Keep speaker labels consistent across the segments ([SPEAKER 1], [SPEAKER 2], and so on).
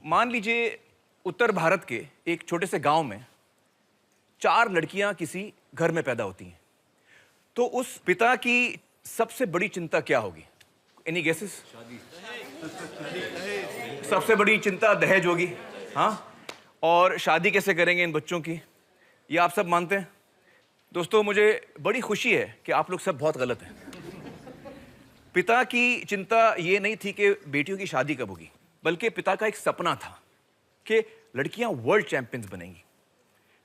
[SPEAKER 1] मान लीजिए उत्तर भारत के एक छोटे से गांव में 4 लड़कियां किसी घर में पैदा होती हैं, तो उस पिता की सबसे बड़ी चिंता क्या होगी? Any guesses? सबसे बड़ी चिंता दहेज होगी, हाँ? और शादी कैसे करेंगे इन बच्चों की, ये आप सब मानते हैं? दोस्तों, मुझे बड़ी खुशी है कि आप लोग सब बहुत गलत हैं। पिता की चिंता ये नहीं थी कि बेटियों की शादी कब होगी, बल्कि पिता का एक सपना था कि लड़कियां वर्ल्ड चैंपियंस बनेंगी,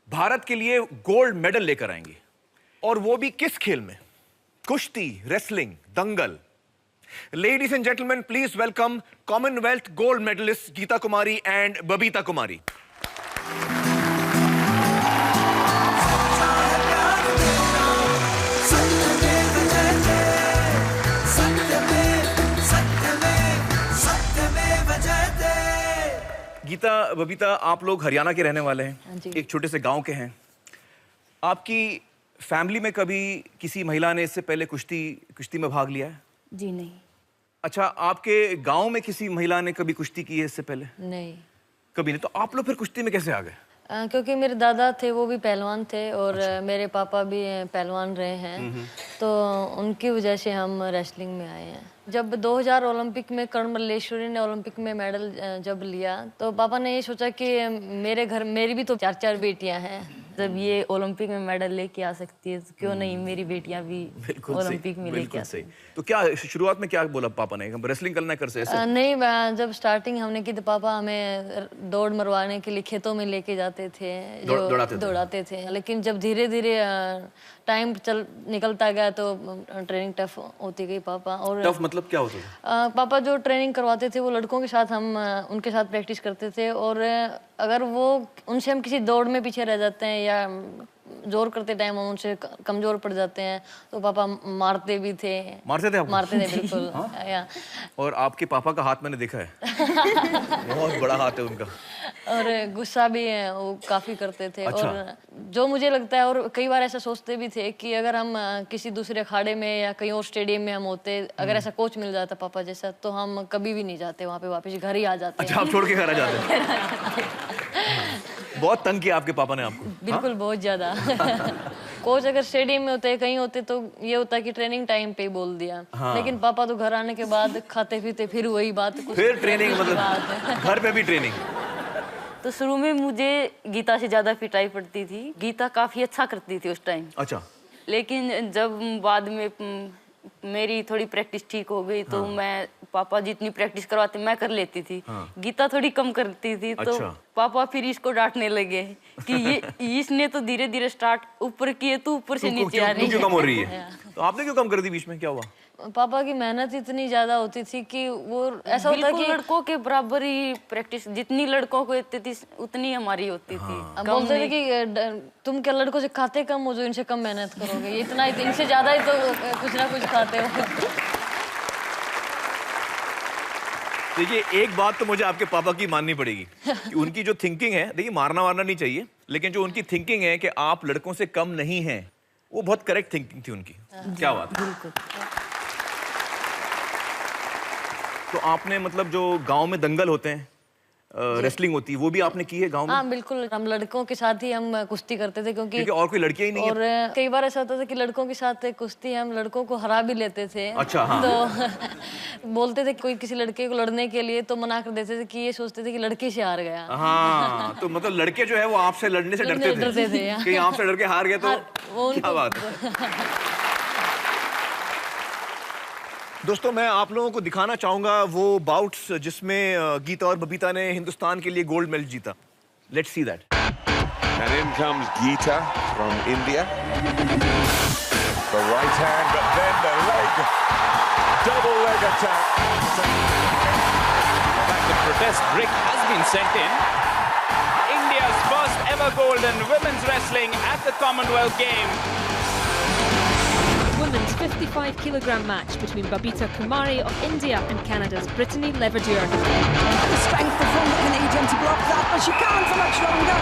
[SPEAKER 1] भारत के लिए गोल्ड मेडल लेकर आएंगी। और वो भी किस खेल में? कुश्ती, रेसलिंग, दंगल। Ladies and gentleman, please welcome Commonwealth gold medalist Geeta Kumari and Babita Kumari. Geeta, Babita, आप लोग हरियाणा के रहने वाले हैं, एक छोटे से गांव के हैं। आपकी फैमिली में कभी किसी महिला ने इससे पहले कुश्ती में भाग लिया है?
[SPEAKER 2] जी नहीं।
[SPEAKER 1] अच्छा, आपके गांव में किसी महिला ने कभी कुश्ती की है इससे पहले?
[SPEAKER 2] नहीं,
[SPEAKER 1] कभी नहीं। तो आप लोग फिर कुश्ती में कैसे आ गए?
[SPEAKER 2] क्योंकि मेरे दादा थे, वो भी पहलवान थे, और मेरे पापा भी पहलवान रहे हैं, तो उनकी वजह से हम रेसलिंग में आए हैं। जब 2000 ओलंपिक में कर्ण मल्लेश्वरी ने ओलंपिक में मेडल जब लिया, तो पापा ने ये सोचा कि मेरे घर, मेरी भी तो 4 बेटियां हैं, जब ये ओलंपिक में मेडल लेके आ सकती है तो क्यों नहीं मेरी बेटियां भी ओलंपिक में लेके आ सकती।
[SPEAKER 1] तो क्या शुरुआत में क्या बोला पापा ने, रेसलिंग करना कर से?
[SPEAKER 2] नहीं, जब स्टार्टिंग हमने की तो पापा हमें दौड़ मरवाने के लिए खेतों में लेके जाते थे, दौड़ाते थे। लेकिन जब धीरे धीरे टाइम निकलता गया तो ट्रेनिंग टफ होती गई पापा। और
[SPEAKER 1] टफ मतलब क्या होता है?
[SPEAKER 2] पापा जो ट्रेनिंग करवाते थे वो लड़कों के साथ, हम उनके साथ प्रैक्टिस करते थे, और अगर वो उनसे हम किसी दौड़ में पीछे रह जाते हैं या जोर करते टाइम हम उनसे कमजोर पड़ जाते हैं तो पापा मारते भी थे।
[SPEAKER 1] मारते थे आपको?
[SPEAKER 2] मारते थे, बिल्कुल।
[SPEAKER 1] हाँ? और आपके पापा का हाथ मैंने देखा है। बहुत बड़ा हाथ है उनका।
[SPEAKER 2] और गुस्सा भी है, वो काफी करते थे।
[SPEAKER 1] अच्छा।
[SPEAKER 2] और जो मुझे लगता है, और कई बार ऐसा सोचते भी थे कि अगर हम किसी दूसरे अखाड़े में या कहीं और स्टेडियम में हम होते, अगर ऐसा कोच मिल जाता पापा जैसा, तो हम कभी भी नहीं जाते वहाँ पे, वापस घर ही आ जाते।
[SPEAKER 1] अच्छा, आप छोड़ के घर आ जाते? बहुत तंग किया आपके पापा ने आपको?
[SPEAKER 2] बिल्कुल, हाँ? बहुत ज्यादा। कोच अगर स्टेडियम में होते, कहीं होते, तो ये होता कि ट्रेनिंग टाइम पे बोल दिया। हाँ। लेकिन पापा तो घर आने के बाद खाते पीते फिर वही बात,
[SPEAKER 1] फिर ट्रेनिंग, मतलब घर पे भी ट्रेनिंग।
[SPEAKER 3] तो शुरू में मुझे गीता से ज्यादा पिटाई पड़ती थी। गीता काफी अच्छा करती थी उस टाइम।
[SPEAKER 1] अच्छा।
[SPEAKER 3] लेकिन जब बाद में मेरी थोड़ी प्रैक्टिस ठीक हो गई तो मैं, पापा जितनी प्रैक्टिस करवाते मैं कर लेती थी। गीता थोड़ी कम करती थी। तो पापा फिर इसको डांटने लगे कि ये इसने तो धीरे धीरे स्टार्ट ऊपर किए, तो ऊपर से नीचे आ रही है।
[SPEAKER 1] क्यों कम हो रही है? तो आपने क्यों कम कर दी बीच में, क्या हुआ?
[SPEAKER 2] पापा की मेहनत इतनी ज्यादा होती थी कि वो ऐसा होता कि
[SPEAKER 3] लड़कों के बराबर ही प्रैक्टिस, जितनी लड़कों को होती थी उतनी हमारी होती थी।
[SPEAKER 2] बोलते थे कि तुम क्या लड़कों से खाते कम हो जो इनसे कम मेहनत करोगे, इतना इनसे ज्यादा ही तो कुछ ना कुछ खाते हो।
[SPEAKER 1] देखिए, एक बात तो मुझे आपके पापा की माननी पड़ेगी कि उनकी जो थिंकिंग है, देखिए मारना वारना नहीं चाहिए, लेकिन जो उनकी थिंकिंग है कि आप लड़कों से कम नहीं हैं, वो बहुत करेक्ट थिंकिंग थी उनकी। क्या बात है। तो आपने, मतलब जो गांव में दंगल होते हैं, रेसलिंग होती है, वो भी आपने की है गांव में?
[SPEAKER 2] हाँ, बिल्कुल। हम लड़कों के साथ ही हम कुश्ती करते थे, क्योंकि
[SPEAKER 1] और कोई लड़कियां ही नहीं
[SPEAKER 2] और है। कई बार ऐसा होता था कि लड़कों के साथ कुश्ती हम लड़कों को हरा भी लेते थे।
[SPEAKER 1] अच्छा, हाँ।
[SPEAKER 2] तो बोलते थे कोई किसी लड़के को लड़ने के लिए तो मना कर देते थे कि ये सोचते थे कि लड़के से हार गया।
[SPEAKER 1] हाँ, तो मतलब लड़के जो है वो आपसे लड़ने से डरते थे कि आपसे डर के हार गए तो क्या बात है। दोस्तों, मैं आप लोगों को दिखाना चाहूंगा वो बाउट्स जिसमें गीता और बबीता ने हिंदुस्तान के लिए गोल्ड मेडल जीता। Let's see that.
[SPEAKER 4] And in comes Geeta from India. The right hand, but then the leg. Double leg attack.
[SPEAKER 5] In fact, the protest brick has been sent in. India's first ever gold in women's wrestling at the Commonwealth Games.
[SPEAKER 6] Women's 55-kilogram match between Babita Kumari of India and Canada's Brittany Leverdur.
[SPEAKER 7] The strength from the Canadian to block that, but she can't for much longer.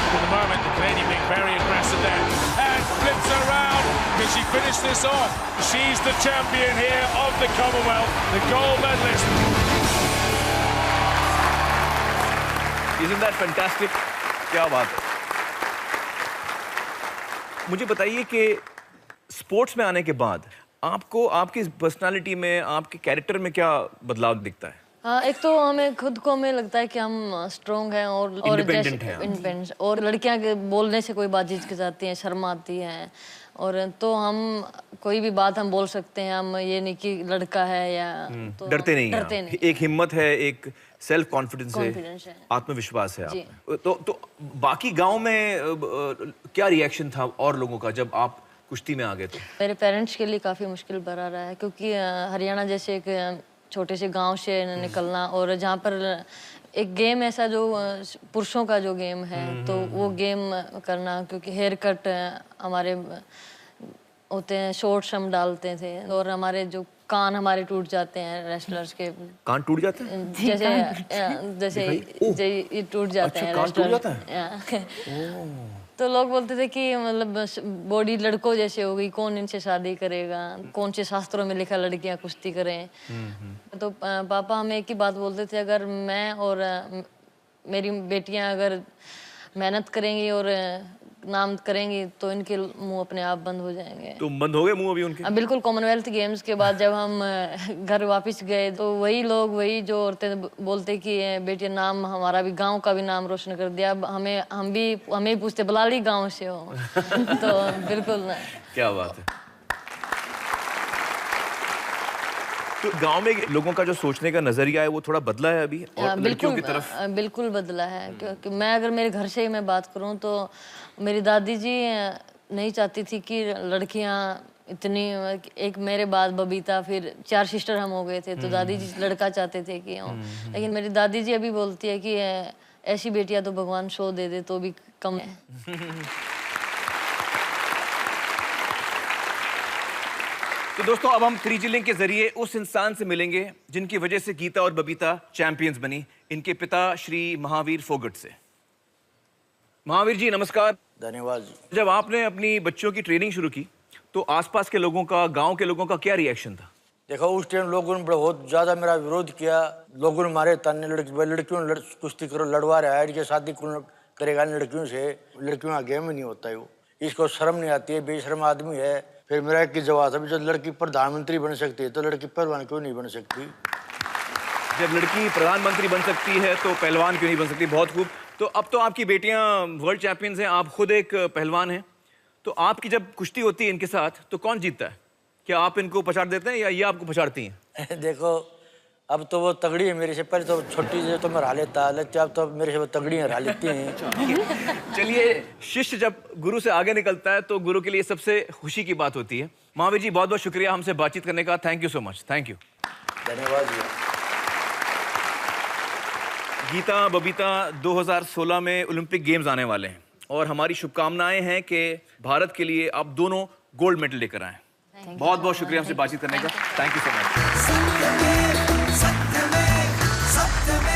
[SPEAKER 8] For the moment, the Canadian being very aggressive there. And flips around. Can she finish this off? She's the champion here of the Commonwealth, the gold medalist.
[SPEAKER 1] Isn't that fantastic? क्या बात है। मुझे बताइए कि sports में आने के बाद आपको आपकी पर्सनालिटी में, आपके कैरेक्टर में क्या बदलाव दिखता है?
[SPEAKER 2] हाँ, एक तो हमें खुद को हमें लगता है कि हम स्ट्रॉन्ग हैं और
[SPEAKER 1] Independent हैं।
[SPEAKER 2] इंडिपेंडेंट, और लड़कियां के बोलने से कोई बात हिचकिचाती हैं, शर्माती हैं, और तो हम कोई भी बात हम बोल सकते हैं, हम ये नहीं कि लड़का है या तो
[SPEAKER 1] डरते नहीं हैं
[SPEAKER 2] डरते
[SPEAKER 1] आप।
[SPEAKER 2] नहीं।
[SPEAKER 1] एक हिम्मत है, एक सेल्फ कॉन्फिडेंस
[SPEAKER 2] Confidence
[SPEAKER 1] है,
[SPEAKER 2] है।
[SPEAKER 1] आत्मविश्वास है आप
[SPEAKER 2] जी।
[SPEAKER 1] में। तो बाकी गांव में क्या रिएक्शन था और लोगों का जब आप कुश्ती में आ गए? तो
[SPEAKER 2] मेरे पेरेंट्स के लिए काफ़ी मुश्किल भरा रहा है, क्योंकि हरियाणा जैसे एक छोटे से गांव से निकलना, और जहाँ पर एक गेम ऐसा जो पुरुषों का जो गेम है, तो वो गेम करना, क्योंकि हेयर कट हमारे होते हैं, शॉर्ट्स हम डालते थे, और हमारे जो कान हमारे टूट जाते हैं रेस्लर्स के।
[SPEAKER 1] कान टूट जाते हैं?
[SPEAKER 2] जैसे ये टूट जाते हैं।
[SPEAKER 1] कान टूट जाता
[SPEAKER 2] है? तो लोग बोलते थे कि मतलब बॉडी लड़कों जैसे हो गई, कौन इनसे शादी करेगा, कौन से शास्त्रों में लिखा लड़कियां कुश्ती करें। तो पापा हमें एक ही बात बोलते थे, अगर मैं और मेरी बेटियां अगर मेहनत करेंगी और नाम करेंगी तो इनके मुंह अपने आप बंद हो जाएंगे।
[SPEAKER 1] तो बंद हो गए मुंह अभी उनके?
[SPEAKER 2] बिल्कुल। कॉमनवेल्थ गेम्स के बाद जब हम घर वापस गए, तो वही लोग, वही जो औरतें बोलते कि बेटे नाम हमारा भी, गांव का भी नाम रोशन कर दिया। अब हम भी पूछते बलाली गांव से हो। तो बिल्कुल ना।
[SPEAKER 1] क्या बात है। तो गांव में लोगों का जो सोचने का नजरिया है वो थोड़ा बदला है अभी और लड़कियों की तरफ?
[SPEAKER 2] बिल्कुल बदला है, क्योंकि मैं अगर मेरे घर से ही मैं बात करूं तो मेरी दादी जी नहीं चाहती थी कि लड़कियां इतनी, एक मेरे बाद बबीता, फिर 4 सिस्टर हम हो गए थे, तो दादी जी लड़का चाहते थे कि लेकिन मेरी दादी जी अभी बोलती है कि ऐसी बेटियां तो भगवान शो दे दे तो भी कम है।
[SPEAKER 1] तो दोस्तों अब हम त्रिजिलिंग के जरिए उस इंसान से मिलेंगे जिनकी वजह से गीता और बबीता चैंपियंस बनी, इनके पिता श्री महावीर फोगट से। महावीर जी नमस्कार।
[SPEAKER 9] धन्यवाद जी।
[SPEAKER 1] जब आपने अपनी बच्चों की ट्रेनिंग शुरू की तो आसपास के लोगों का, गांव के लोगों का क्या रिएक्शन था?
[SPEAKER 9] देखो उस टाइम लोगों ने बहुत ज्यादा मेरा विरोध किया। लोगों ने मारे ताने, लड़कियों कुश्ती करो, लड़वा रहा है, शादी कौन करेगा लड़कियों से, लड़कियों का गेम ही नहीं होता है वो, इसको शर्म नहीं आती है, बेशर्म आदमी है। फिर मेरा एक जवाब था, जब लड़की प्रधानमंत्री बन सकती है तो लड़की पहलवान क्यों नहीं बन सकती?
[SPEAKER 1] जब लड़की प्रधानमंत्री बन सकती है तो पहलवान क्यों नहीं बन सकती? बहुत खूब। तो अब तो आपकी बेटियां वर्ल्ड चैंपियंस हैं, आप खुद एक पहलवान हैं, तो आपकी जब कुश्ती होती है इनके साथ तो कौन जीतता है? क्या आप इनको पछाड़ देते हैं या ये आपको पछाड़ती हैं?
[SPEAKER 9] देखो अब तो वो तगड़ी है मेरे से, पहले तो छोटी से तो मैं हरा लेता, लेकिन अब तो मेरे से वो तगड़ी हरा लेती हैं।
[SPEAKER 1] चलिए, शिष्य जब गुरु से आगे निकलता है तो गुरु के लिए सबसे खुशी की बात होती है। महावीर जी बहुत बहुत शुक्रिया हमसे बातचीत करने का। Thank you so much. Thank you.
[SPEAKER 9] धन्यवाद जी।
[SPEAKER 1] गीता, बबीता 2016 में ओलंपिक गेम्स आने वाले हैं और हमारी शुभकामनाएं हैं कि भारत के लिए आप दोनों गोल्ड मेडल लेकर आए। बहुत बहुत शुक्रिया हमसे बातचीत करने का। Thank you so much.